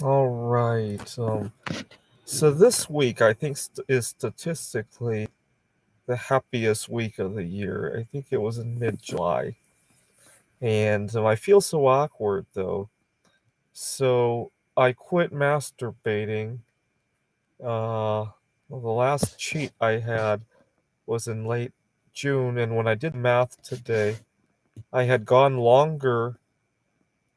All right. So this week, I think, is statistically the happiest week of the year. I think it was in mid-July, and I feel so awkward though. So I quit masturbating. Well, the last cheat I had was in late June, and when I did the math today, I had gone longer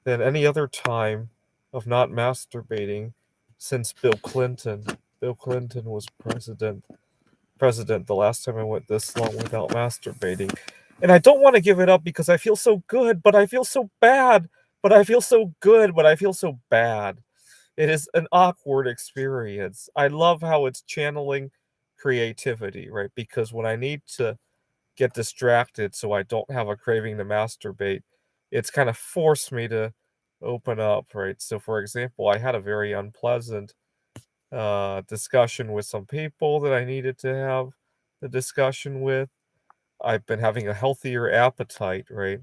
than any other time of not masturbating since Bill Clinton. Bill Clinton was president the last time I went this long without masturbating. And I don't want to give it up because I feel so good, but I feel so bad. But I feel so good, but I feel so bad. It is an awkward experience. I love how it's channeling creativity, right? Because when I need to get distracted so I don't have a craving to masturbate, it's kind of forced me to open up, right? So, for example, I had a very unpleasant discussion with some people that I needed to have the discussion with. I've been having a healthier appetite, right?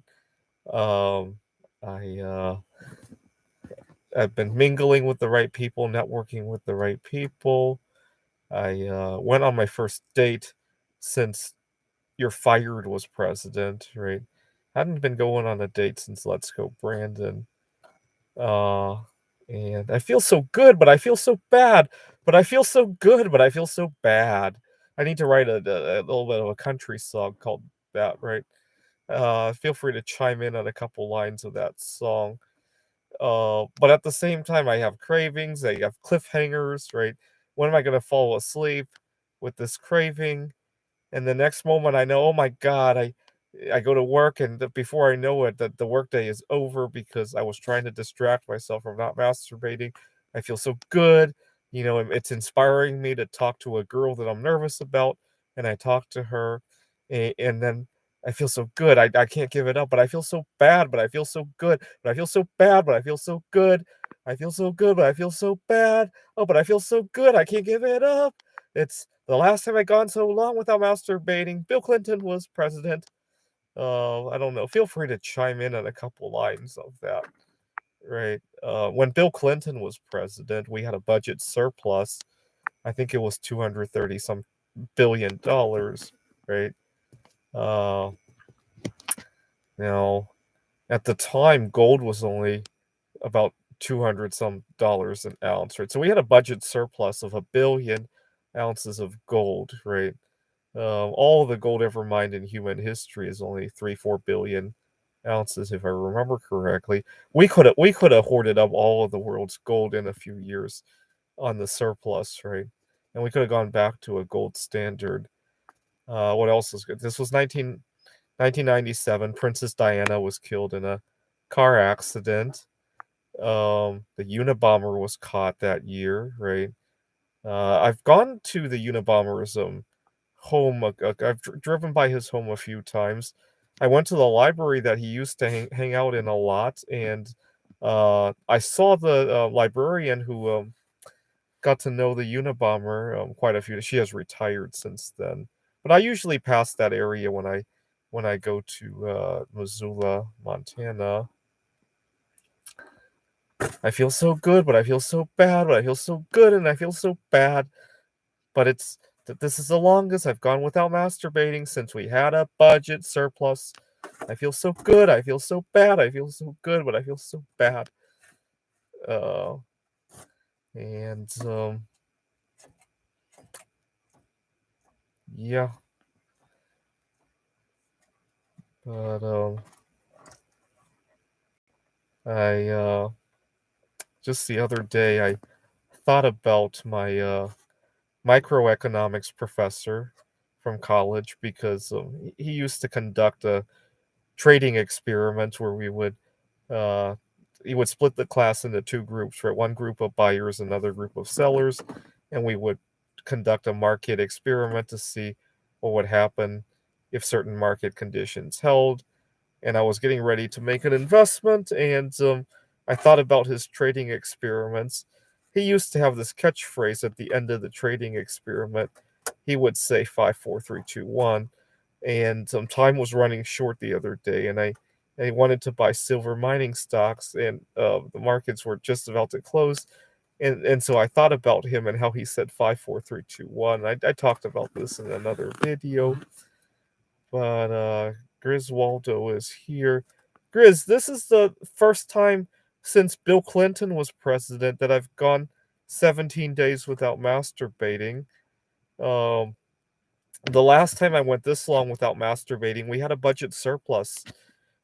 Um, I I've been mingling with the right people, networking with the right people. I went on my first date since You're Fired was president, right? Hadn't been going on a date since Let's Go Brandon. Uh, and I feel so good, but I feel so bad. But I feel so good, but I feel so bad. I need to write a little bit of a country song called that, right? Feel free to chime in on a couple lines of that song. But at the same time, I have cravings. I have cliffhangers, right? When am I going to fall asleep with this craving? And the next moment I know, oh my God, I go to work and before I know it, the workday is over because I was trying to distract myself from not masturbating. I feel so good. It's inspiring me to talk to a girl that I'm nervous about. And I talk to her and then I feel so good. I can't give it up, but I feel so bad, but I feel so good. But I feel so bad, but I feel so good. I feel so good, but I feel so bad. Oh, but I feel so good. I can't give it up. It's the last time I gone so long without masturbating. Bill Clinton was president. I don't know. Feel free to chime in on a couple lines of that. Right. When Bill Clinton was president, we had a budget surplus. I think it was 230 some $billion. Right. Uh, now, at the time, gold was only about 200 some dollars an ounce. Right. So we had a budget surplus of 1 billion ounces of gold. Right. All the gold ever mined in human history is only 3-4 billion ounces, if I remember correctly. We could have hoarded up all of the world's gold in a few years on the surplus, right? And we could have gone back to a gold standard. What else is good? This was 1997. Princess Diana was killed in a car accident. The Unabomber was caught that year, right? I've gone to the Unabomber's home. I've driven by his home a few times. I went to the library that he used to hang out in a lot, and I saw the librarian who got to know the Unabomber quite a few. She has retired since then, but I usually pass that area when I go to Missoula, Montana. I feel so good, but I feel so bad, but I feel so good, and I feel so bad. But it's that this is the longest I've gone without masturbating since we had a budget surplus. I feel so good. I feel so bad. I feel so good, but I feel so bad. Uh, and yeah, but I just the other day I thought about my microeconomics professor from college because he used to conduct a trading experiment where uh, he would split the class into two groups, right? One group of buyers, another group of sellers, and we would conduct a market experiment to see what would happen if certain market conditions held. And I was getting ready to make an investment, and I thought about his trading experiments. He used to have this catchphrase at the end of the trading experiment. He would say 5, 4, 3, 2, 1, and time was running short the other day, and I wanted to buy silver mining stocks, and the markets were just about to close, And so I thought about him and how he said 5, 4, 3, 2, 1. I talked about this in another video, but Griswoldo is here. Grizz, this is the first time since Bill Clinton was president that I've gone 17 days without masturbating. Um, the last time I went this long without masturbating, we had a budget surplus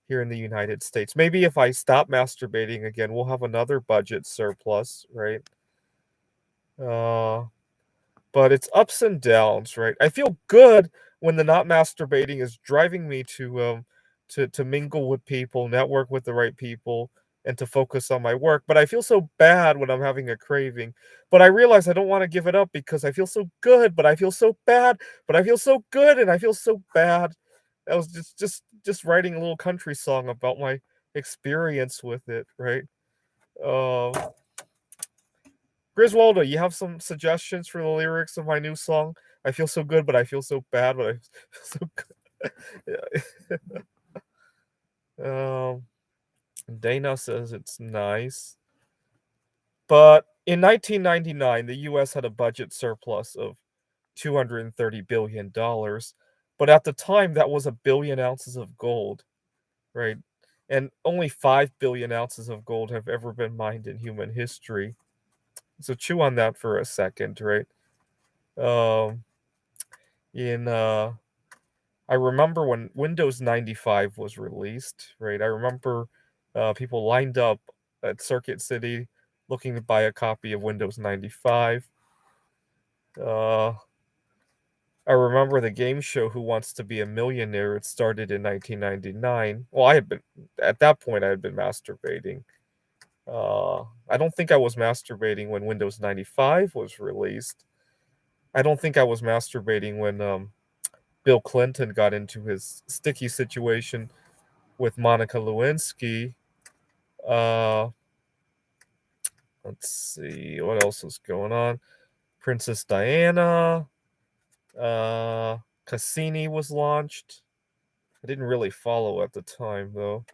here in the United States. Maybe if I stop masturbating again, we'll have another budget surplus, right? But it's ups and downs, right? I feel good when the not masturbating is driving me to mingle with people, network with the right people, and to focus on my work. But I feel so bad when I'm having a craving. But I realize I don't want to give it up because I feel so good, but I feel so bad, but I feel so good, and I feel so bad. I was just writing a little country song about my experience with it, right? Um Griswoldo, you have some suggestions for the lyrics of my new song? I feel so good, but I feel so bad, but I feel so good. um, Dana says it's nice. But in 1999, the US had a budget surplus of $230 billion. But at the time, that was a billion ounces of gold, right? And only 5 billion ounces of gold have ever been mined in human history. So chew on that for a second, right? Um, in I remember when Windows 95 was released, right? I remember people lined up at Circuit City looking to buy a copy of Windows 95. Uh, I remember the game show Who Wants to Be a Millionaire. It started in 1999. Well, at that point, I had been masturbating. I don't think I was masturbating when Windows 95 was released. I don't think I was masturbating when Bill Clinton got into his sticky situation with Monica Lewinsky. Uh, let's see what else was going on. Princess Diana. Cassini was launched. I didn't really follow at the time though.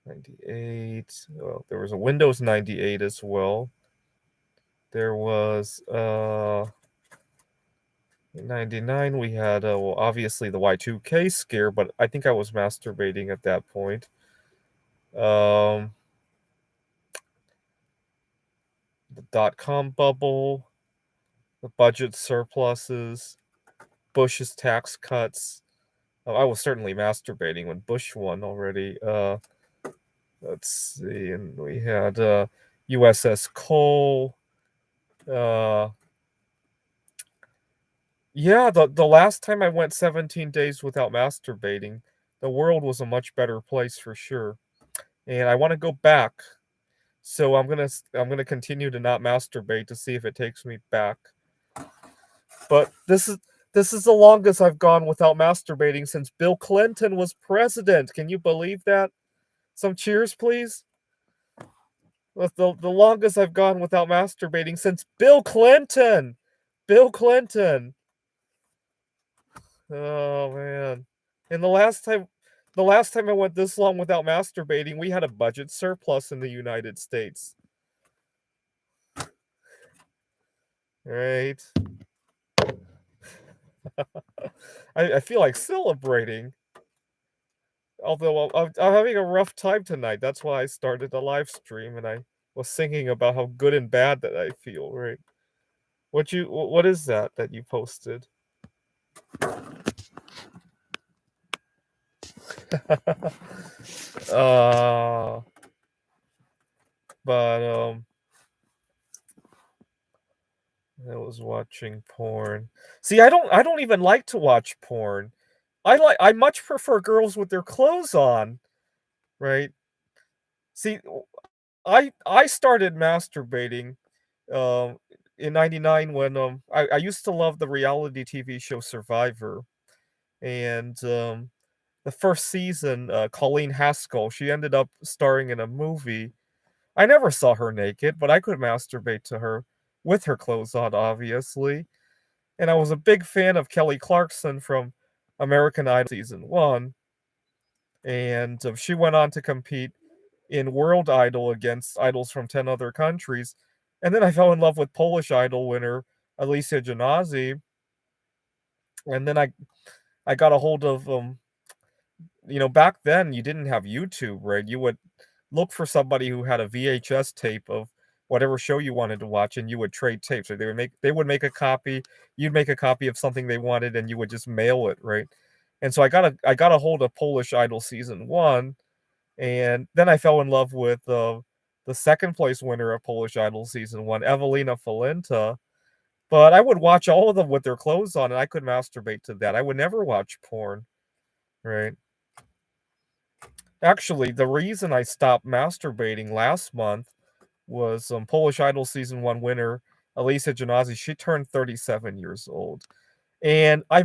98. Well, there was a Windows 98 as well. There was in 99 we had well, obviously the Y2K scare, but I think I was masturbating at that point. The dot-com bubble, the budget surpluses, Bush's tax cuts. I was certainly masturbating when Bush won already. Let's see, and we had USS Cole. Yeah, the last time I went 17 days without masturbating, the world was a much better place for sure. And I want to go back. So I'm gonna continue to not masturbate to see if it takes me back. But this is the longest I've gone without masturbating since Bill Clinton was president. Can you believe that? Some cheers, please. That's the longest I've gone without masturbating since Bill Clinton. Bill Clinton. Oh man. And the last time I went this long without masturbating, we had a budget surplus in the United States. Right? I feel like celebrating. Although I'm having a rough time tonight. That's why I started a live stream and I was thinking about how good and bad that I feel, right? What is that you posted? uh but I was watching porn. See, I don't even like to watch porn. I much prefer girls with their clothes on, right? See, I started masturbating um in 99 when I used to love the reality TV show Survivor. And the first season, Colleen Haskell, she ended up starring in a movie. I never saw her naked, but I could masturbate to her with her clothes on, obviously. And I was a big fan of Kelly Clarkson from American Idol season 1. And she went on to compete in World Idol against idols from 10 other countries, and then I fell in love with Polish Idol winner Alicia Janazzi, and then I got a hold of, back then you didn't have YouTube, right? You would look for somebody who had a VHS tape of whatever show you wanted to watch, and you would trade tapes. Or they would make a copy, you'd make a copy of something they wanted, and you would just mail it, right? And so I got a hold of Polish Idol season 1, and then I fell in love with, the 2nd place winner of Polish Idol season 1, Ewelina Falenta, but I would watch all of them with their clothes on, and I could masturbate to that. I would never watch porn, right? Actually, the reason I stopped masturbating last month was, Polish Idol season 1 winner Alicia Janazzi. She turned 37 years old, and I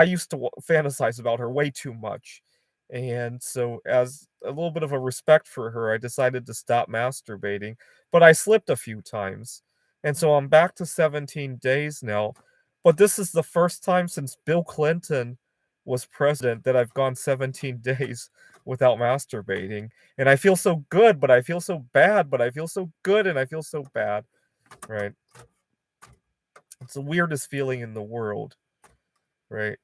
used to fantasize about her way too much, and so as a little bit of a respect for her, I decided to stop masturbating, but I slipped a few times, and so I'm back to 17 days now, but this is the first time since Bill Clinton was president that I've gone 17 days without masturbating, and I feel so good, but I feel so bad, but I feel so good, and I feel so bad, right? It's the weirdest feeling in the world, right?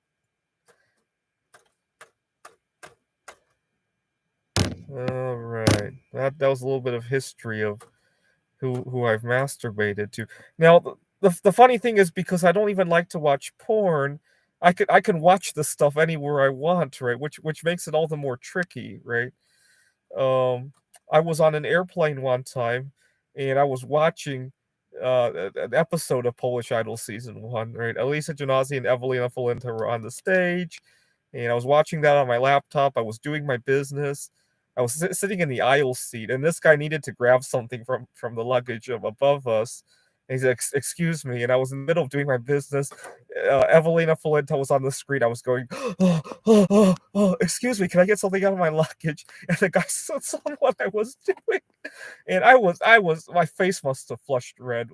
Alright. That was a little bit of history of who I've masturbated to. Now, the funny thing is because I don't even like to watch porn, I can watch this stuff anywhere I want, right? Which makes it all the more tricky, right? Um, I was on an airplane one time, and I was watching, an episode of Polish Idol season 1, right? Elisa Janazzi and Ewelina Falenta were on the stage, and I was watching that on my laptop. I was doing my business. I was sitting in the aisle seat, and this guy needed to grab something from the luggage above us. And he said, "Excuse me," and I was in the middle of doing my business. Evelina Falenta was on the screen. I was going, "Oh, oh, oh, oh, excuse me, can I get something out of my luggage?" And the guy saw what I was doing, and my face must have flushed red.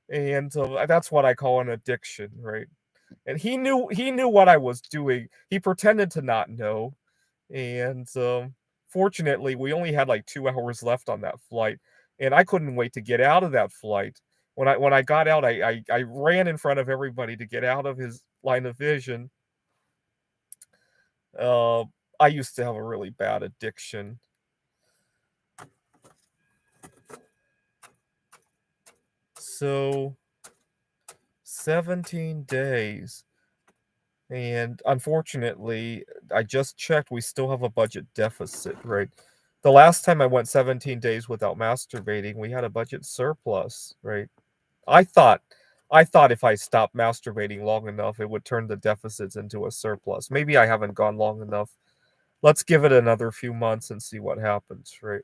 And that's what I call an addiction, right? And he knew what I was doing. He pretended to not know, and fortunately, we only had like 2 hours left on that flight, and I couldn't wait to get out of that flight. When I got out, I ran in front of everybody to get out of his line of vision. Uh, I used to have a really bad addiction. So 17 days. And unfortunately, I just checked, we still have a budget deficit, right? The last time I went 17 days without masturbating, we had a budget surplus, right? I thought I thought if I stopped masturbating long enough, it would turn the deficits into a surplus. Maybe I haven't gone long enough. Let's give it another few months and see what happens, right?